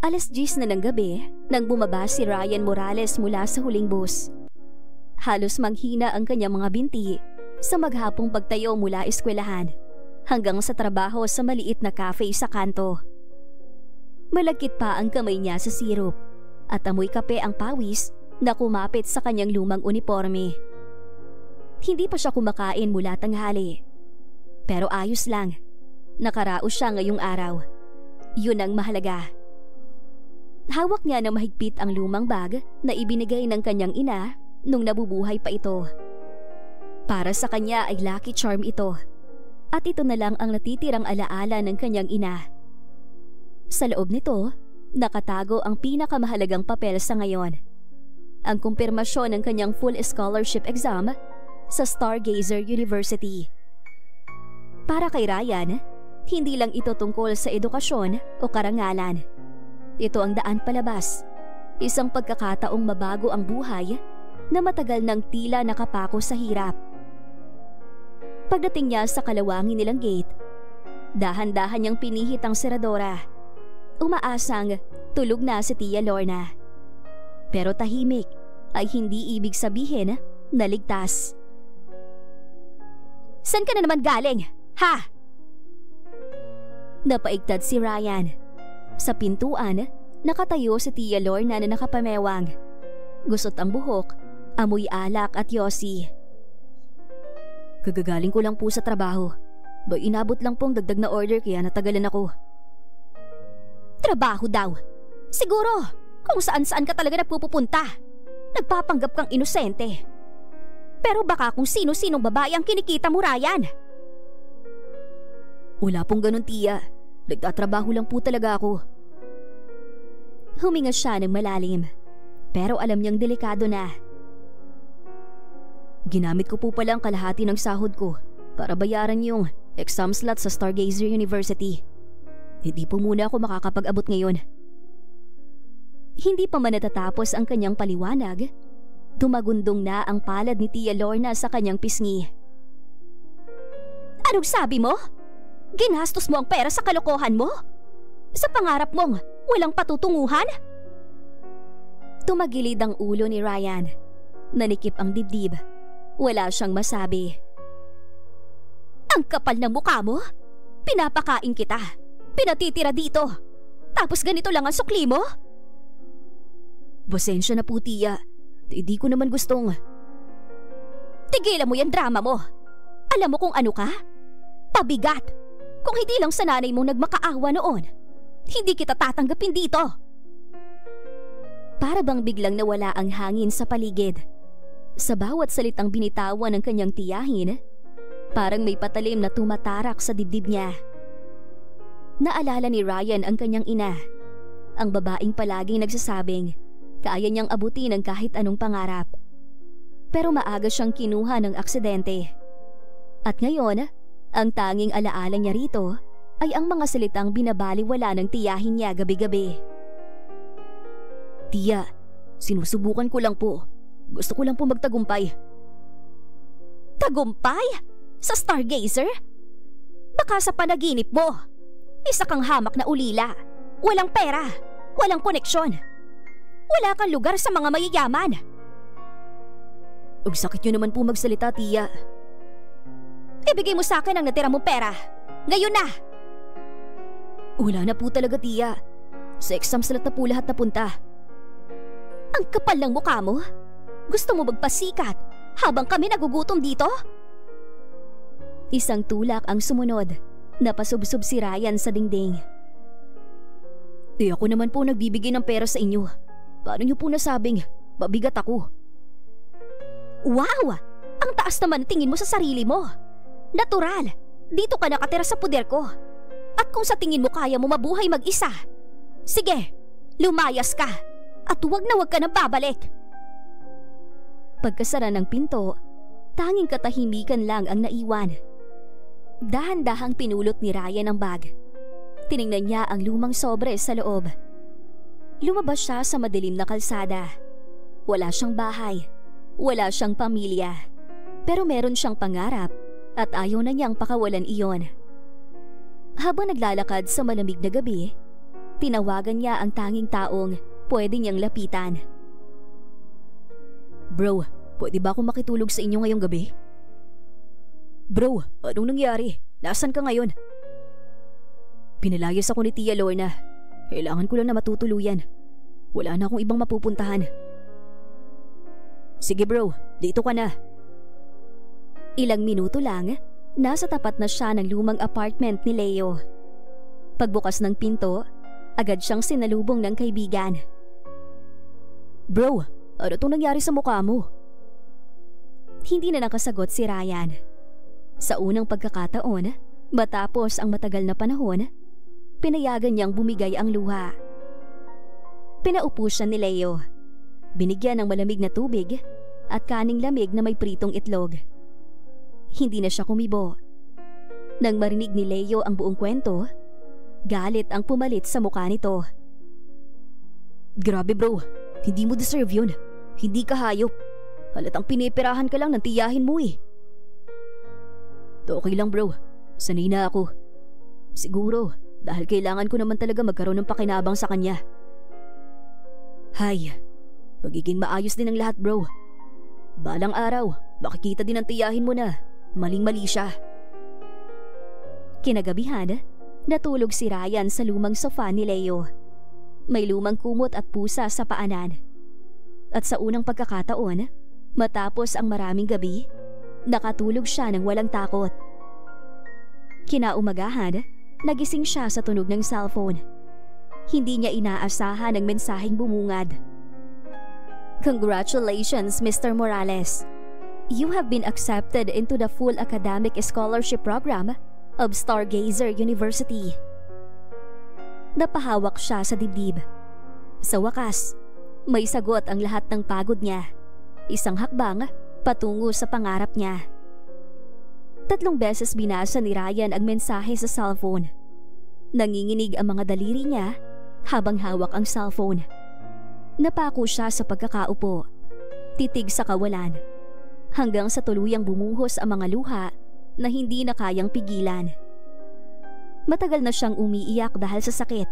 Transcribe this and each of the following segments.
10:00 na ng gabi nang bumaba si Ryan Morales mula sa huling bus. Halos manghina ang kanyang mga binti sa maghapong pagtayo mula eskwelahan hanggang sa trabaho sa maliit na cafe sa kanto. Malagkit pa ang kamay niya sa sirup at amoy kape ang pawis na kumapit sa kanyang lumang uniforme. Hindi pa siya kumakain mula tanghali. Pero ayos lang. Nakaraos siya ngayong araw. Yun ang mahalaga. Hawak niya ng mahigpit ang lumang bag na ibinigay ng kanyang ina nung nabubuhay pa ito. Para sa kanya ay lucky charm ito. At ito na lang ang natitirang alaala ng kanyang ina. Sa loob nito, nakatago ang pinakamahalagang papel sa ngayon. Ang kumpirmasyon ng kanyang full scholarship exam sa Stargazer University. Para kay Ryan, hindi lang ito tungkol sa edukasyon o karangalan. Ito ang daan palabas. Isang pagkakataong mabago ang buhay na matagal nang tila nakapako sa hirap. Pagdating niya sa kalawangin nilang gate, dahan-dahan niyang pinihit ang seradora. Umaasang tulog na si Tia Lorna. Pero tahimik ay hindi ibig sabihin na ligtas. "Saan ka na naman galing? Ha?" Napaigtad si Ryan. Sa pintuan, nakatayo si Tia Lorna na nakapamewang. Gusot ang buhok, amoy alak at yosi. "Kagagaling ko lang po sa trabaho. Inabot lang pong dagdag na order kaya natagalan ako." "Trabaho daw? Siguro kung saan-saan ka talaga nagpupunta. Nagpapanggap kang inosente. Pero baka kung sino-sinong babae ang kinikita mo, Ryan." "Wala pong ganun, Tia. Nagtatrabaho lang po talaga ako." Huminga siya ng malalim, pero alam niyang delikado na. "Ginamit ko po pala ang kalahati ng sahod ko para bayaran yung exam slot sa Stargazer University. Hindi po muna ako makakapag-abot ngayon." Hindi pa man natatapos ang kanyang paliwanag, tumagundong na ang palad ni Tia Lorna sa kanyang pisngi. "Anong sabi mo? Ginastos mo ang pera sa kalokohan mo? Sa pangarap mong walang patutunguhan?" Tumagilid ang ulo ni Ryan. Nanikip ang dibdib. Wala siyang masabi. "Ang kapal ng mukha mo? Pinapakain kita. Pinatitira dito. Tapos ganito lang ang sukli mo?" "Pasensya na po, Tia. Hindi ko naman gustong..." "Tigilan mo yan drama mo. Alam mo kung ano ka? Pabigat. Kung hindi lang sa nanay mong nagmakaawa noon, hindi kita tatanggapin dito." Para bang biglang nawala ang hangin sa paligid. Sa bawat salitang binitawan ng kanyang tiyahin, parang may patalim na tumatarak sa dibdib niya. Naalala ni Ryan ang kanyang ina, ang babaeng palaging nagsasabing kaya niyang abutin ang kahit anong pangarap. Pero maaga siyang kinuha ng aksidente. At ngayon, ang tanging alaala niya rito ay ang mga salitang binabaliwala ng tiyahin niya gabi-gabi. "Tia, sinusubukan ko lang po. Gusto ko lang po magtagumpay." "Tagumpay? Sa Stargazer? Baka sa panaginip mo. Isa kang hamak na ulila. Walang pera. Walang koneksyon. Wala kang lugar sa mga mayayaman." "Ang sakit niyo naman po magsalita, Tia." "Ibigay mo sa akin ang natira mong pera. Ngayon na!" "Wala na po talaga, Tia. Sa exam slot na po lahat napunta." "Ang kapal ng mukha mo. Gusto mo magpasikat habang kami nagugutom dito?" Isang tulak ang sumunod. Napasubsob si Ryan sa dingding. Ako naman po nagbibigay ng pera sa inyo. Paano niyo po nasabing mabigat ako?" "Wow! Ang taas naman tingin mo sa sarili mo. Natural, dito ka nakatira sa puder ko. At kung sa tingin mo kaya mo mabuhay mag-isa, sige, lumayas ka at huwag ka na babalik." Pagkasara ng pinto, tanging katahimikan lang ang naiwan. Dahan-dahang pinulot ni Ryan ang bag. Tiningnan niya ang lumang sobre sa loob. Lumabas siya sa madilim na kalsada. Wala siyang bahay, wala siyang pamilya. Pero meron siyang pangarap at ayaw na niyang pakawalan iyon. Habang naglalakad sa malamig na gabi, Tinawagan niya ang tanging taong pwede niyang lapitan. Bro, pwede ba ako makitulog sa inyo ngayong gabi? Bro, anong nangyari? Nasaan ka ngayon? Pinalayas ako ni Tia Lorna. Kailangan ko lang na matutuluyan. Wala na akong ibang mapupuntahan. Sige bro, dito ka na. Ilang minuto lang, nasa tapat na siya ng lumang apartment ni Leo. Pagbukas ng pinto, agad siyang sinalubong ng kaibigan. Bro, ano itong nangyari sa mukha mo? Hindi na nakasagot si Ryan. Sa unang pagkakataon, matapos ang matagal na panahon, pinayagan niyang bumigay ang luha. Pinaupo siya ni Leo. Binigyan ng malamig na tubig at kaning lamig na may pritong itlog. Hindi na siya kumibo. Nang marinig ni Leo ang buong kwento, galit ang pumalit sa mukha nito. Grabe bro, hindi mo deserve yun. Hindi ka hayop. Halatang pinipirahan ka lang ng tiyahin mo eh. Okay lang bro, sanay na ako. Siguro, dahil kailangan ko naman talaga magkaroon ng pakinabang sa kanya. Hay, magiging maayos din ang lahat bro. Balang araw, makikita din ang tiyahin mo na maling-mali siya. Kinagabihan, natulog si Ryan sa lumang sofa ni Leo. May lumang kumot at pusa sa paanan. At sa unang pagkakataon, matapos ang maraming gabi, nakatulog siya ng walang takot. Kinaumagahan, nagising siya sa tunog ng cellphone. Hindi niya inaasahan ang mensaheng bumungad. Congratulations, Mr. Morales. You have been accepted into the full academic scholarship program of Stargazer University. Napahawak siya sa dibdib. Sa wakas, may sagot ang lahat ng pagod niya. Isang hakbang patungo sa pangarap niya. 3 beses binasa ni Ryan ang mensahe sa cellphone. Nanginginig ang mga daliri niya habang hawak ang cellphone. Napako siya sa pagkakaupo, titig sa kawalan, hanggang sa tuluyang bumuhos ang mga luha na hindi na kayang pigilan. Matagal na siyang umiiyak dahil sa sakit,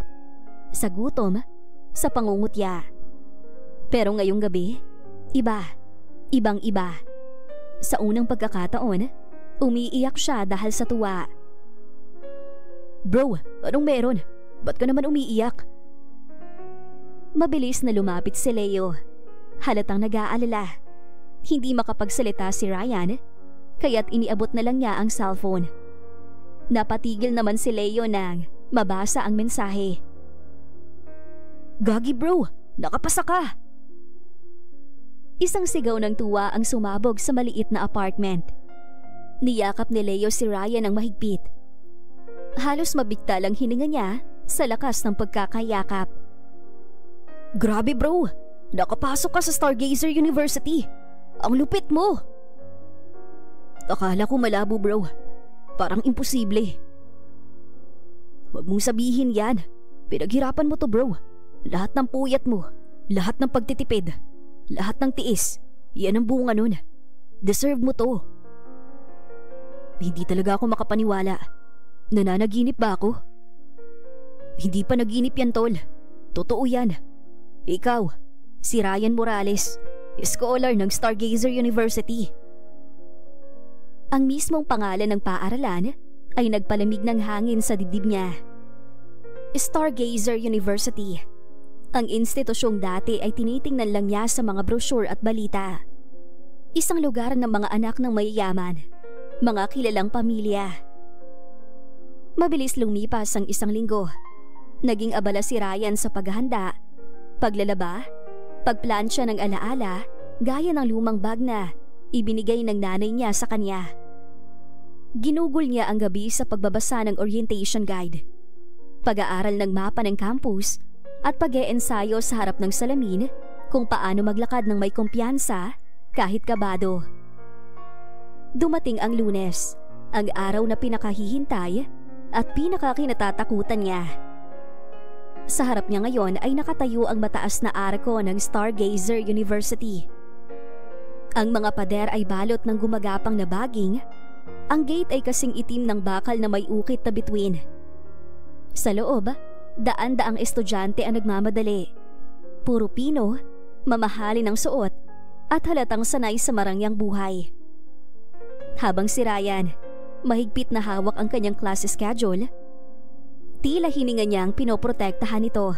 sa gutom, sa pangungutya. Pero ngayong gabi, ibang-iba. Sa unang pagkakataon, umiiyak siya dahil sa tuwa. Bro, anong meron? Ba't ka naman umiiyak? Mabilis na lumapit si Leo. Halatang nag-aalala. Hindi makapagsalita si Ryan, kaya't iniabot na lang niya ang cellphone. Napatigil naman si Leo nang mabasa ang mensahe. Gagi bro, nakapasa ka! Isang sigaw ng tuwa ang sumabog sa maliit na apartment. Niyakap ni Leo si Ryan ng mahigpit. Halos mabigta lang hininga niya sa lakas ng pagkakayakap. Grabe bro, nakapasok ka sa Stargazer University. Ang lupit mo! Akala ko malabo bro, parang imposible. Huwag mong sabihin yan, pinaghirapan mo to bro. Lahat ng puyat mo, lahat ng pagtitipid, lahat ng tiis, yan ang bunga nun. Deserve mo to. Hindi talaga ako makapaniwala. Nananaginip ba ako? Hindi pa naginip yan tol, totoo yan. Ikaw, si Ryan Morales, scholar ng Stargazer University. Ang mismong pangalan ng paaralan ay nagpalamig ng hangin sa dibdib niya. Stargazer University. Ang institusyong dati ay tinitingnan lang niya sa mga brochure at balita. Isang lugar ng mga anak ng mayayaman, mga kilalang pamilya. Mabilis lumipas ang 1 linggo. Naging abala si Ryan sa paghahanda, paglalaba, pagplansya ng alaala, gaya ng lumang bag na ibinigay ng nanay niya sa kanya. Ginugol niya ang gabi sa pagbabasa ng orientation guide, pag-aaral ng mapa ng campus at pag-e-ensayo sa harap ng salamin kung paano maglakad ng may kumpiyansa kahit kabado. Dumating ang Lunes, ang araw na pinakahihintay at pinakakinatatakutan niya. Sa harap niya ngayon ay nakatayo ang mataas na arko ng Stargazer University. Ang mga pader ay balot ng gumagapang na baging. Ang gate ay kasing itim ng bakal na may ukit na bituin. Sa loob, Daan-daang estudyante ang nagmamadali. Puro pino, mamahalin ang suot at halatang sanay sa marangyang buhay. Habang si Ryan, mahigpit na hawak ang kanyang class schedule, tila hininga niyang pinoprotektahan ito.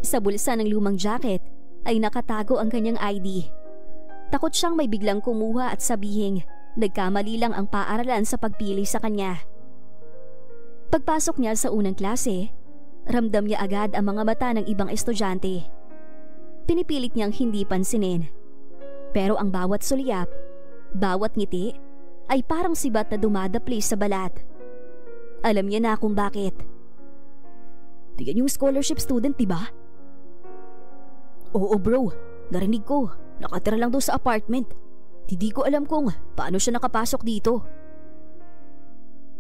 Sa bulsa ng lumang jacket ay nakatago ang kanyang ID. Takot siyang may biglang kumuha at sabihing nagkamali lang ang paaralan sa pagpili sa kanya. Pagpasok niya sa unang klase, ramdam niya agad ang mga mata ng ibang estudyante. Pinipilit niyang hindi pansinin. Pero ang bawat sulyap, bawat ngiti, ay parang sibat na dumadapli sa balat. Alam niya na kung bakit. Tignan yung scholarship student, diba? Oo bro, narinig ko. Nakatira lang daw sa apartment. Hindi ko alam kung paano siya nakapasok dito.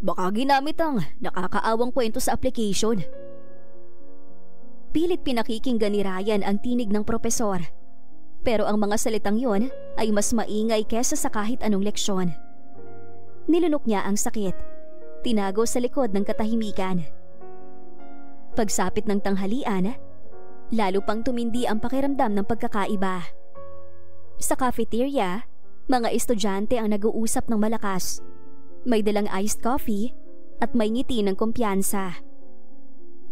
Baka ginamit ang nakakaawang kwento sa application. Pilit pinakikinggan ni Ryan ang tinig ng propesor. Pero ang mga salitang yon ay mas maingay kesa sa kahit anong leksyon. Nilunok niya ang sakit. Tinago sa likod ng katahimikan. Pagsapit ng tanghalian, lalo pang tumindi ang pakiramdam ng pagkakaiba. Sa cafeteria, mga estudyante ang nag-uusap ng malakas. May dalang iced coffee at may ngiti ng kumpiyansa.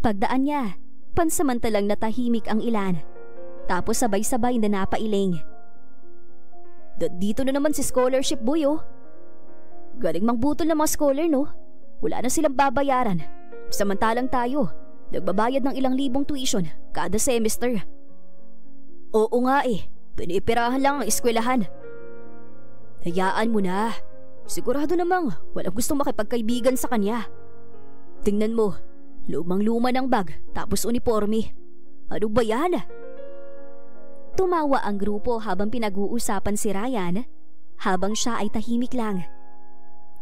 Pagdaan niya, pansamantalang natahimik ang ilan. Tapos sabay-sabay na napailing. Dito na naman si scholarship boy oh. Galing mangbutol ng mga scholar no. Wala na silang babayaran. Samantalang tayo, nagbabayad ng ilang libong tuition kada semester. Oo nga eh, pinipirahan lang ang eskwelahan. Hayaan mo na. Sigurado namang walang gustong makipagkaibigan sa kanya. Tingnan mo, lumang-luma ng bag tapos uniforme. Ano ba yan? Tumawa ang grupo habang pinag-uusapan si Ryan habang siya ay tahimik lang.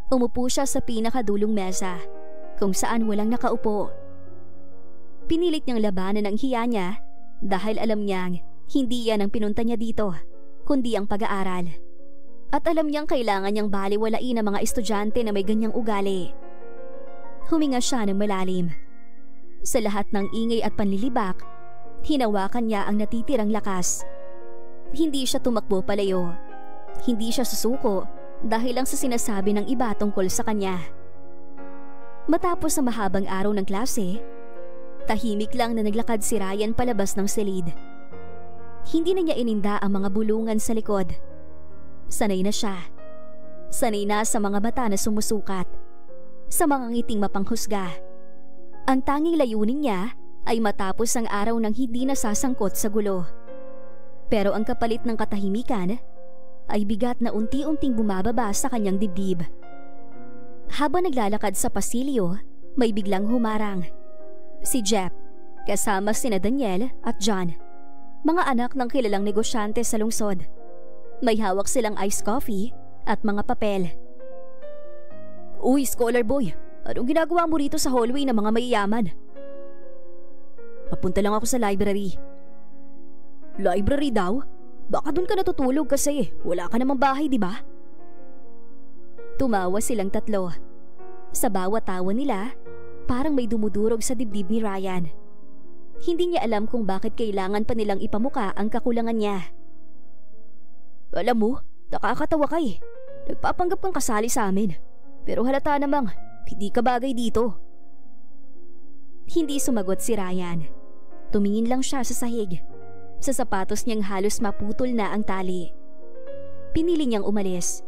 Umupo siya sa pinakadulong mesa kung saan walang nakaupo. Pinilit niyang labanan ang hiya niya dahil alam niyang hindi yan ang pinunta niya dito kundi ang pag-aaral. At alam niyang kailangan niyang baliwalain ang mga estudyante na may ganyang ugali. Huminga siya ng malalim. Sa lahat ng ingay at panlilibak, hinawakan niya ang natitirang lakas. Hindi siya tumakbo palayo. Hindi siya susuko dahil lang sa sinasabi ng iba tungkol sa kanya. Matapos ang mahabang araw ng klase, tahimik lang na naglakad si Ryan palabas ng silid. Hindi na niya ininda ang mga bulungan sa likod. Sanay na siya. Sanay na sa mga mata na sumusukat. Sa mga ngiting mapanghusga. Ang tanging layunin niya ay matapos ang araw ng hindi nasasangkot sa gulo. Pero ang kapalit ng katahimikan ay bigat na unti-unting bumababa sa kanyang dibdib. Habang naglalakad sa pasilyo, may biglang humarang. Si Jeff, kasama sina Daniel at John. Mga anak ng kilalang negosyante sa lungsod. May hawak silang iced coffee at mga papel. Uy, scholar boy, anong ginagawa mo rito sa hallway ng mga mayayaman? Papunta lang ako sa library. Library daw? Baka doon ka natutulog kasi wala ka namang bahay, di ba? Tumawa silang tatlo. Sa bawat tawa nila, parang may dumudurog sa dibdib ni Ryan. Hindi niya alam kung bakit kailangan pa nilang ipamuka ang kakulangan niya. Alam mo, nakakatawa ka eh. Nagpapanggap kang kasali sa amin. Pero halata namang hindi ka bagay dito. Hindi sumagot si Ryan. Tumingin lang siya sa sahig. Sa sapatos niyang halos maputol na ang tali. Pinili niyang umalis.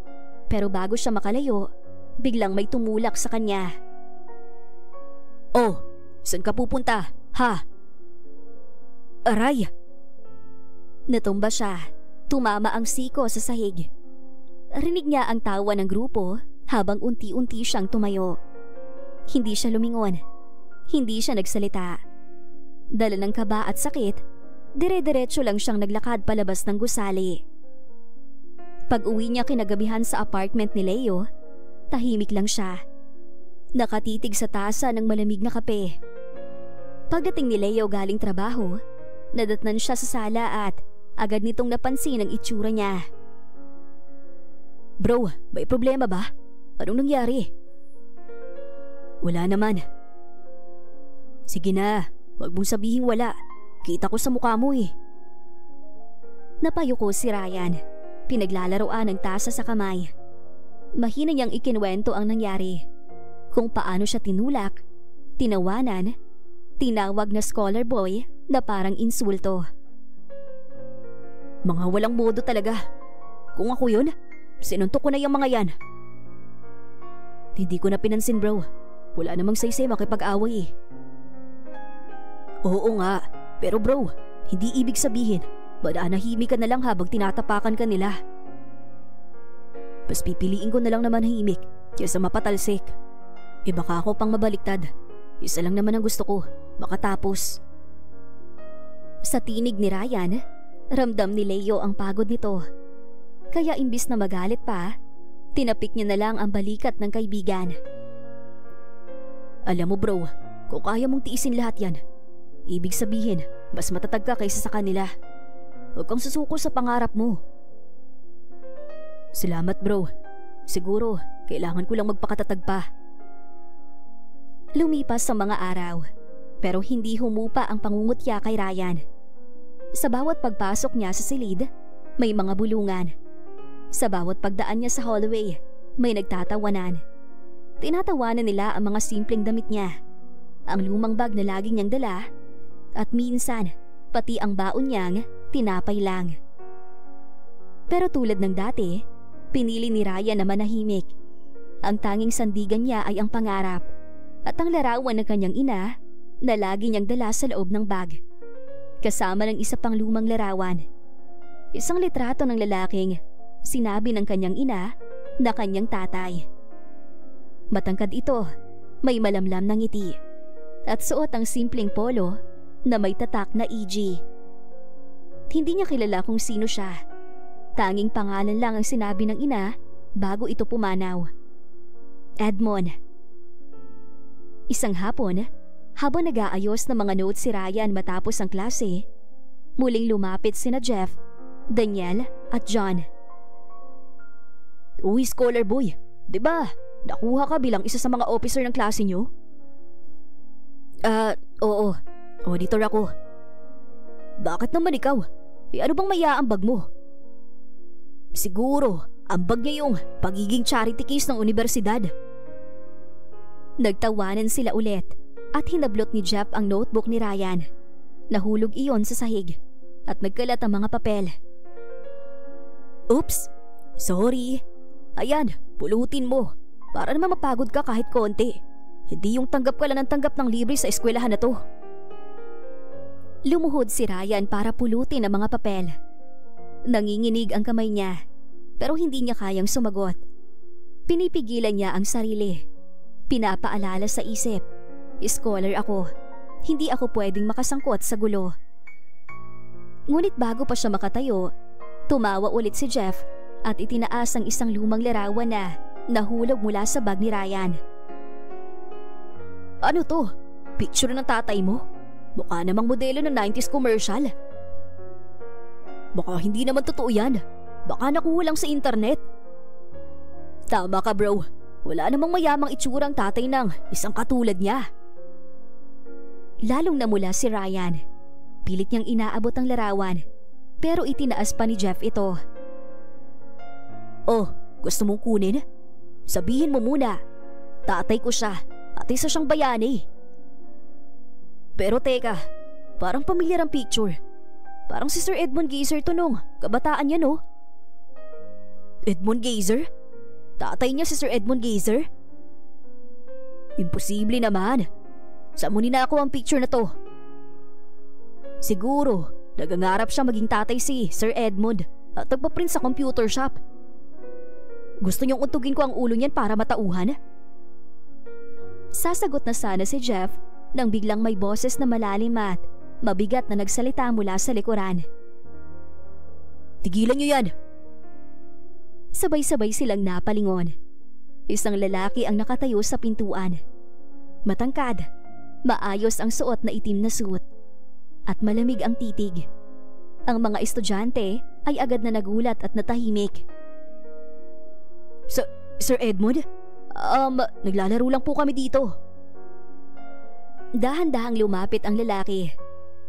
Pero bago siya makalayo, biglang may tumulak sa kanya. Oh, saan ka pupunta? Ha? Aray! Natumba siya. Tumama ang siko sa sahig. Rinig niya ang tawa ng grupo habang unti-unti siyang tumayo. Hindi siya lumingon. Hindi siya nagsalita. Dala ng kaba at sakit, dire-diretso lang siyang naglakad palabas ng gusali. Pag-uwi niya kinagabihan sa apartment ni Leo, tahimik lang siya. Nakatitig sa tasa ng malamig na kape. Pagdating ni Leo galing trabaho, nadatnan siya sa sala at agad nitong napansin ang itsura niya. Bro, may problema ba? Anong nangyari? Wala naman. Sige na, huwag mong sabihing wala. Kita ko sa mukha mo eh. Napayuko si Ryan. Pinaglalaroan ng tasa sa kamay. Mahina niyang ikinwento ang nangyari. Kung paano siya tinulak, tinawanan, tinawag na scholar boy na parang insulto. Mga walang modo talaga. Kung ako yun, sinuntok ko na yung mga yan. Hindi ko na pinansin bro. Wala namang saysay makipag-away eh. Oo nga, pero bro, hindi ibig sabihin mananahimik ka na lang habang tinatapakan ka nila. Mas pipiliin ko na lang naman himik kaysa mapatalsik. Baka ako pang mabaliktad. Isa lang naman ang gusto ko, makatapos. Sa tinig ni Ryan, ramdam ni Leo ang pagod nito. Kaya imbis na magalit pa, tinapik niya na lang ang balikat ng kaibigan. Alam mo bro, kung kaya mong tiisin lahat yan, ibig sabihin mas matatag ka kaysa sa kanila. Huwag kang susuko sa pangarap mo. Salamat bro. Siguro, kailangan ko lang magpakatatag pa. Lumipas sa mga araw, pero hindi humupa ang pangungutya kay Ryan. Sa bawat pagpasok niya sa silid, may mga bulungan. Sa bawat pagdaan niya sa hallway, may nagtatawanan. Tinatawanan nila ang mga simpleng damit niya, ang lumang bag na laging niyang dala, at minsan, pati ang baon niyang tinapay lang. Pero tulad ng dati, pinili ni Ryan na manahimik. Ang tanging sandigan niya ay ang pangarap at ang larawan ng kanyang ina na lagi niyang dala sa loob ng bag. Kasama ng isa pang lumang larawan. Isang litrato ng lalaking sinabi ng kanyang ina na kanyang tatay. Matangkad ito, may malamlam na ngiti, at suot ang simpleng polo na may tatak na EG. Hindi niya kilala kung sino siya. Tanging pangalan lang ang sinabi ng ina bago ito pumanaw. Edmond. Isang hapon, habang nag-aayos ng mga notes si Ryan matapos ang klase, muling lumapit sina Jeff, Daniel at John. Uy, scholar boy, diba nakuha ka bilang isa sa mga officer ng klase nyo? Oo. Auditor ako. Bakit naman ikaw? Ano bang maiaambag mo? Siguro, ambag niya yung pagiging charity case ng universidad. Nagtawanan sila ulit at hinablot ni Jeff ang notebook ni Ryan. Nahulog iyon sa sahig at nagkalat ang mga papel. Oops, sorry. Ayan, pulutin mo para naman mapagod ka kahit konti. Hindi yung tanggap ka lang ng tanggap ng libre sa eskwelahan na to. Lumuhod si Ryan para pulutin ang mga papel. Nanginginig ang kamay niya, pero hindi niya kayang sumagot. Pinipigilan niya ang sarili. Pinapaalala sa isip, scholar ako. Hindi ako pwedeng makasangkot sa gulo. Ngunit bago pa siya makatayo, tumawa ulit si Jeff at itinaas ang isang lumang larawan na nahulog mula sa bag ni Ryan. Ano to? Picture ng tatay mo? Mukha namang modelo ng 90s commercial. Baka hindi naman totoo yan. Baka nakuha lang sa internet. Tama ka bro. Wala namang mayamang itsura ang tatay ng isang katulad niya. Lalong namula si Ryan. Pilit niyang inaabot ang larawan, pero itinaas pa ni Jeff ito. Oh, gusto mong kunin? Sabihin mo muna. Tatay ko siya at isa siyang bayani. Pero teka, parang pamilyar ang picture. Parang si Sir Edmond Gazer to nung kabataan niya no? Edmond Gazer? Tatay niya si Sir Edmond Gazer? Imposible naman. Saan mo ninako ang picture na to? Siguro, nagangarap siya maging tatay si Sir Edmond at nagpaprint sa computer shop. Gusto niyong untugin ko ang ulo niyan para matauhan? Sasagot na sana si Jeff nang biglang may boses na malalim at mabigat na nagsalita mula sa likuran. Tigilan niyo yan! Sabay-sabay silang napalingon. Isang lalaki ang nakatayo sa pintuan. Matangkad, maayos ang suot na itim na suit, at malamig ang titig. Ang mga estudyante ay agad na nagulat at natahimik. Sir Edmond? Naglalaro lang po kami dito. Dahan-dahang lumapit ang lalaki.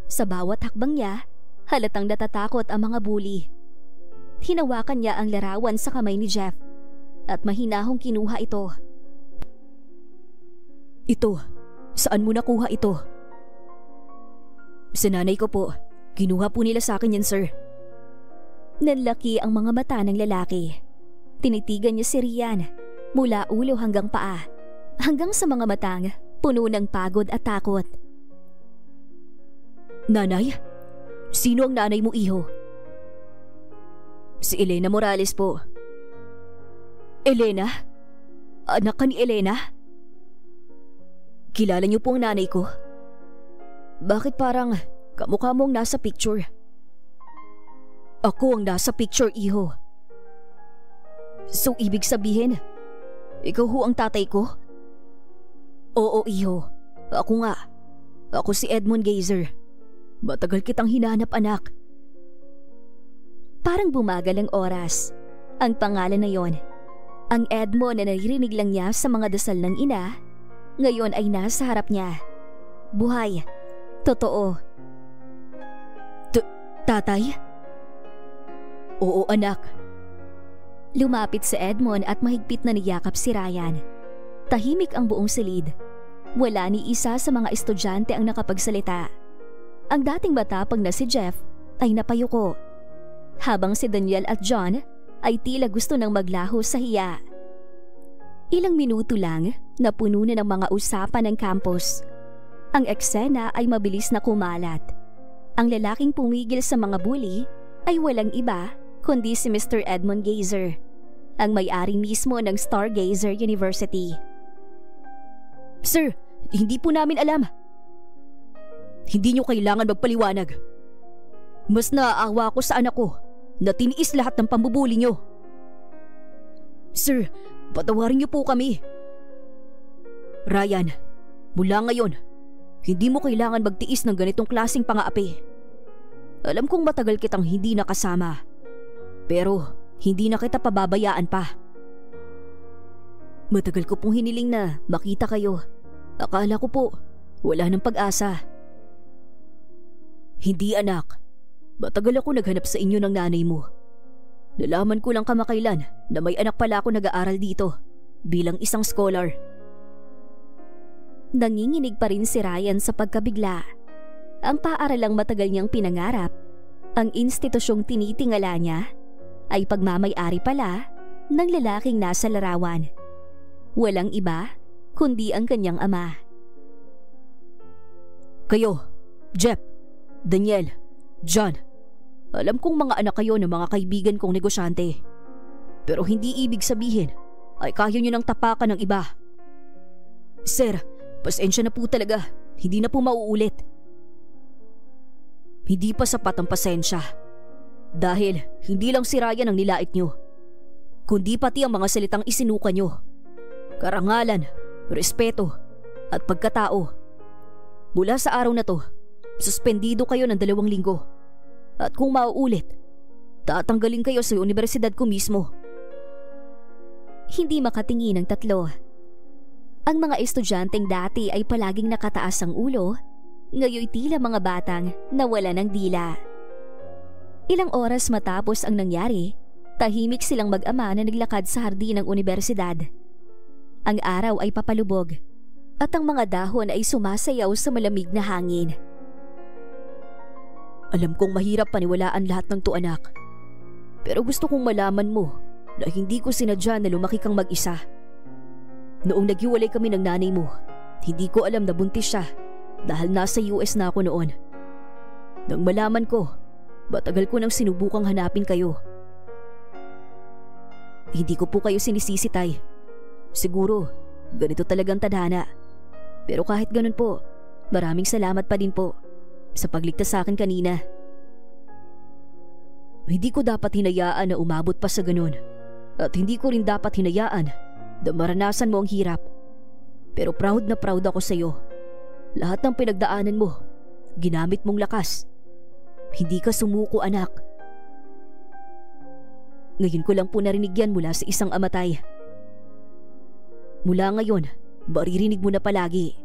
Sa bawat hakbang niya, halatang natatakot ang mga bully. Hinawakan niya ang larawan sa kamay ni Jeff at mahinahong kinuha ito. Ito, saan mo nakuha ito? Sa nanay ko po. Kinuha po nila sa akin yan, sir. Nanlaki ang mga mata ng lalaki. Tinitigan niya si Rian mula ulo hanggang paa, hanggang sa mga matang puno ng pagod at takot. Nanay? Sino ang nanay mo, iho? Si Elena Morales po. Elena? Anak ka ni Elena? Kilala niyo po ang nanay ko? Bakit parang kamukha mong nasa picture? Ako ang nasa picture, iho. So ibig sabihin, ikaw ho ang tatay ko? Oo, iho. Ako nga. Ako si Edmond Gazer. Matagal kitang hinanap, anak. Parang bumagal ang oras. Ang pangalan na yon, ang Edmond na naririnig lang niya sa mga dasal ng ina, ngayon ay nasa harap niya. Buhay. Totoo. Tatay? Oo, anak. Lumapit si Edmond at mahigpit na niyakap si Ryan. Tahimik ang buong silid. Wala ni isa sa mga estudyante ang nakapagsalita. Ang dating matapang na si Jeff ay napayuko, habang si Daniel at John ay tila gusto nang maglaho sa hiya. Ilang minuto lang na puno na ng mga usapan ng campus. Ang eksena ay mabilis na kumalat. Ang lalaking pumigil sa mga bully ay walang iba kundi si Mr. Edmond Gazer, ang may-ari mismo ng Stargazer University. Sir, hindi po namin alam. Hindi niyo kailangan magpaliwanag. Mas naaawa ko sa anak ko na tiniis lahat ng pambubuli niyo. Sir, patawarin niyo po kami. Ryan, mula ngayon, hindi mo kailangan magtiis ng ganitong klaseng pang-aapi. Alam kong matagal kitang hindi nakasama, pero hindi na kita pababayaan pa. Matagal ko pong hiniling na makita kayo. Akala ko po, wala ng pag-asa. Hindi, anak. Matagal ako naghanap sa inyo ng nanay mo. Nalaman ko lang kamakailan na may anak pala ako nag-aaral dito bilang isang scholar. Nanginginig pa rin si Ryan sa pagkabigla. Ang paaralang matagal niyang pinangarap, ang institusyong tinitingala niya, ay pagmamay-ari pala ng lalaking nasa larawan. Walang iba kundi ang kanyang ama. Kayo, Jeff, Daniel, John, alam kong mga anak kayo ng mga kaibigan kong negosyante. Pero hindi ibig sabihin ay kaya nyo nang tapakan ng iba. Sir, pasensya na po talaga. Hindi na po mauulit. Hindi pa sapat ang pasensya. Dahil hindi lang si Ryan ang nilait nyo, kundi pati ang mga salitang isinuka nyo. Karangalan, respeto, at pagkatao. Mula sa araw na to, suspendido kayo ng 2 linggo. At kung mauulit, tatanggalin kayo sa universidad ko mismo. Hindi makatingin ang tatlo. Ang mga estudyanteng dati ay palaging nakataas ang ulo, ngayon tila mga batang nawala ng dila. Ilang oras matapos ang nangyari, tahimik silang mag-ama na naglakad sa hardin ng universidad. Ang araw ay papalubog at ang mga dahon ay sumasayaw sa malamig na hangin. Alam kong mahirap paniwalaan lahat ng to, anak. Pero gusto kong malaman mo na hindi ko sinadya na lumaki kang mag-isa. Noong naghiwalay kami ng nanay mo, hindi ko alam na buntis siya dahil nasa US na ako noon. Nang malaman ko, matagal ko nang sinubukang hanapin kayo. Hindi ko po kayo sinisisi, Tay. Siguro, ganito talagang tadhana. Pero kahit ganun po, maraming salamat pa din po sa pagligtas sa akin kanina. Hindi ko dapat hinayaan na umabot pa sa ganun. At hindi ko rin dapat hinayaan na maranasan mo ang hirap. Pero proud na proud ako sa iyo. Lahat ng pinagdaanan mo, ginamit mong lakas. Hindi ka sumuko, anak. Ngayon ko lang po narinig yan mula sa isang amatay. Mula ngayon, maririnig mo na palagi.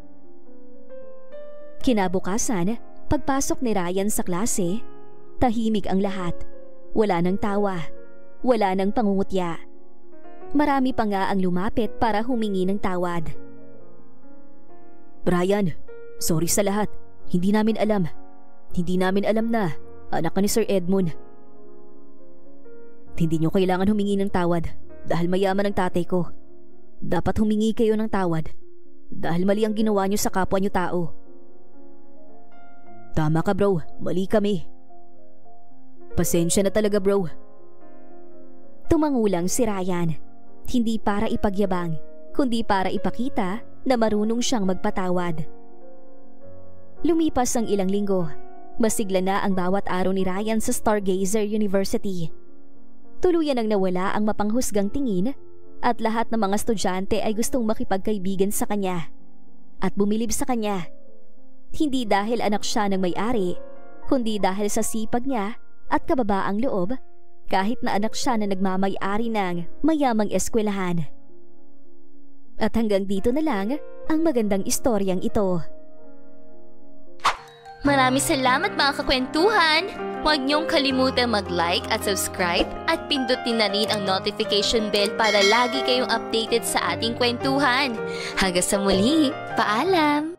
Kinabukasan, pagpasok ni Ryan sa klase, tahimik ang lahat. Wala nang tawa, wala nang pangungutya. Marami pa nga ang lumapit para humingi ng tawad. Brian, sorry sa lahat. Hindi namin alam. Hindi namin alam na anak ka ni Sir Edmund. Hindi nyo kailangan humingi ng tawad dahil mayaman ang tatay ko. Dapat humingi kayo ng tawad dahil mali ang ginawa nyo sa kapwa nyo tao. Tama ka bro, mali kami. Pasensya na talaga bro. Tumangulang si Ryan, hindi para ipagyabang, kundi para ipakita na marunong siyang magpatawad. Lumipas ang ilang linggo, masigla na ang bawat araw ni Ryan sa Stargazer University. Tuluyan ang nawala ang mapanghusgang tingin at lahat ng mga estudyante ay gustong makipagkaibigan sa kanya at bumilib sa kanya. Hindi dahil anak siya ng may-ari, kundi dahil sa sipag niya at kababaang loob, kahit na anak siya na nagmamay-ari ng mayamang eskwelahan. At hanggang dito na lang ang magandang istoryang ito. Maraming salamat mga kakwentuhan! Huwag niyong kalimutan mag-like at subscribe at pindutin na rin ang notification bell para lagi kayong updated sa ating kwentuhan. Hanggang sa muli, paalam!